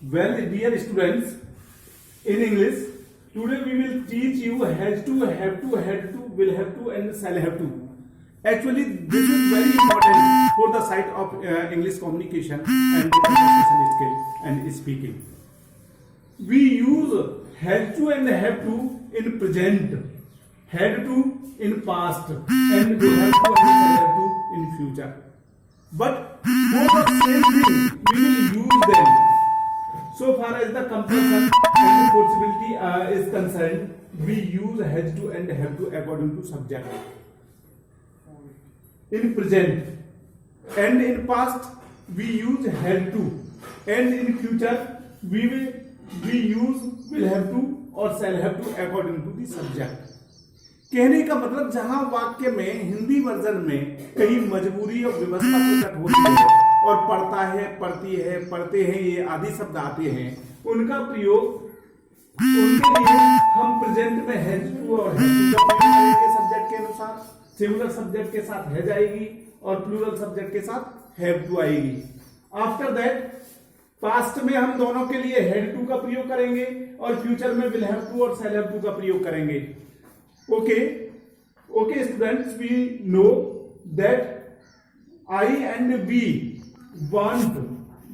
Well, dear students, in English, today we will teach you has to, have to, had to, will have to, and shall have to. Actually, this is very important for the side of English communication and conversation skill and speaking. We use has to and have to in present, had to in past, and will have to and shall have to in future. But for the same thing, we will use them. So far as the compulsion and the possibility is concerned, we use has to and have to according to subject. In present and in past, we use had to, and in future we use will have to और shall have to according to the subject. कहने का मतलब जहां वाक्य में Hindi version में कहीं मजबूरी और व्यवस्था प्रकट होती है और पढ़ता है, पढ़ती है, पढ़ते हैं, ये आदि शब्द आते हैं, उनका प्रयोग उनके लिए हम प्रेजेंट में हैज टू और हैव टू का प्रयोग करेंगे सब्जेक्ट के अनुसार. सिंगुलर सब्जेक्ट के साथ हैज आएगी और प्लूरल सब्जेक्ट के साथ हैव टू आएगी. आफ्टर दैट पास्ट में हम दोनों के लिए हैड टू का प्रयोग करेंगे और फ्यूचर में विल हैव टू और शैल हैव टू का प्रयोग करेंगे. Okay, students, we know that I and we want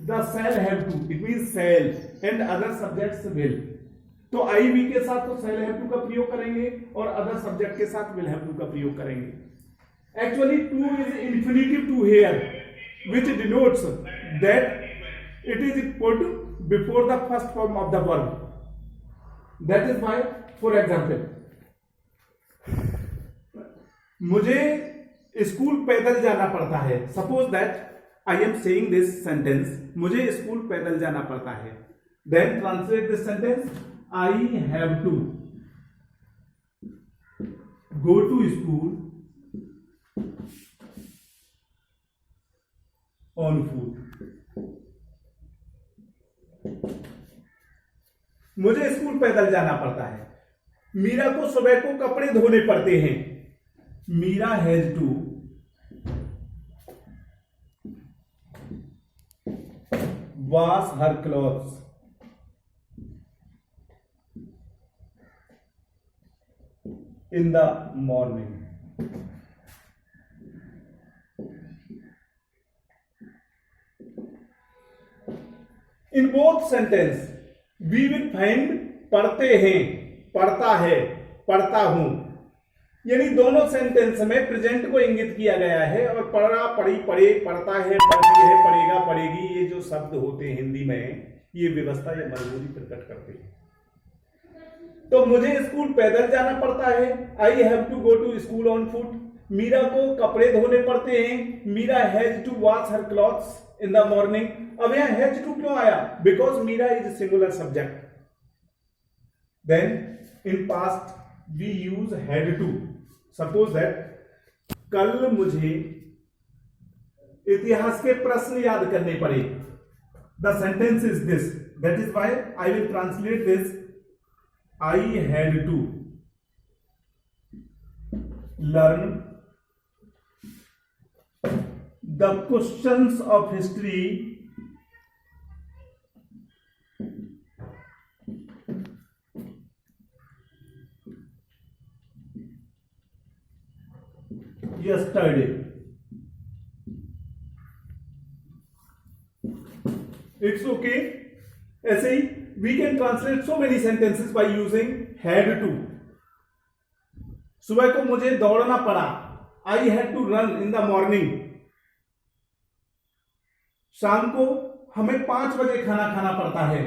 the shall have to. It means shall and other subjects will. तो I we के साथ तो shall have to का प्रयोग करेंगे और other subject के साथ will have to का प्रयोग करेंगे. Actually, to is infinitive to here, which denotes that it is put before the first form of the verb. That is why, for example, मुझे स्कूल पैदल जाना पड़ता है. Suppose that I am saying this sentence, मुझे school पैदल जाना पड़ता है. Then translate this sentence, I have to go to school on foot. मुझे स्कूल पैदल जाना पड़ता है. मीरा को सुबह को कपड़े धोने पड़ते हैं. Meera has to wash her clothes in the morning. In both sentence we will find पढ़ते हैं, पढ़ता है, पढ़ता हूं. यानी दोनों सेंटेंस में प्रेजेंट को इंगित किया गया है और पढ़ा, पढ़ी, पढ़े, पढ़ता है, पढ़ती है, पढ़ेगा, पढ़ेगी, ये जो शब्द होते हैं हिंदी में, ये व्यवस्था या मजबूरी प्रकट करते हैं. तो मुझे स्कूल पैदल जाना पड़ता है. I have to go to school on foot. Meera को कपड़े धोने पड़ते हैं. Meera has to wash her clothes in the morning. अब यहां हैज टू क्यों आया? Because Meera is singular subject. Then in past we use had to. Suppose that कल मुझे इतिहास के प्रश्न याद करने पड़े. The sentence is this, that is why I will translate this, I had to learn the questions of history yesterday. It's okay. ऐसे ही we can translate so many sentences by using had to. सुबह को मुझे दौड़ना पड़ा. I had to run in the morning. शाम को हमें 5 बजे खाना खाना पड़ता है.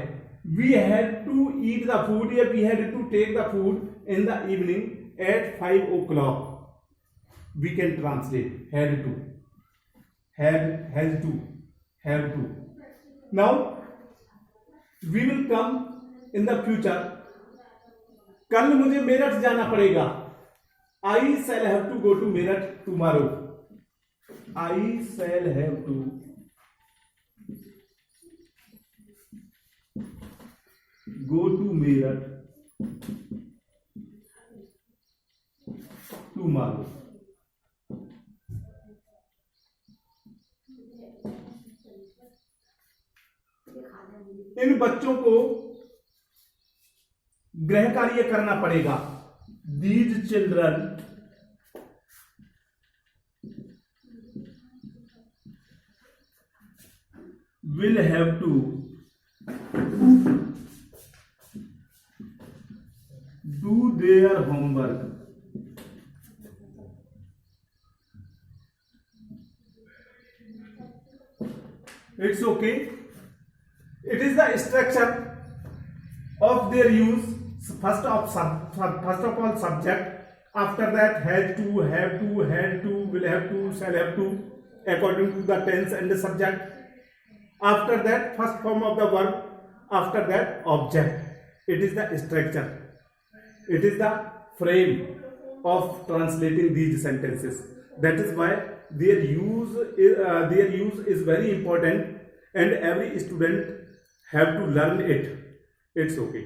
We had to eat the food या we had to take the food in the evening at 5 o'clock. We can translate had to, had, has to, have to. Now we will come in the future. कल मुझे मेरठ जाना पड़ेगा. I shall have to go to Meerut tomorrow. I shall have to go to Meerut tomorrow. इन बच्चों को गृह कार्य करना पड़ेगा। These children will have to do their homework. It's okay. It is the structure of their use. First of all, subject. After that, has to, have to, had to, will have to, shall have to, according to the tense and the subject. After that, first form of the verb. After that, object. It is the structure. It is the frame of translating these sentences. That is why their use is very important, and every student have to learn it. It's okay.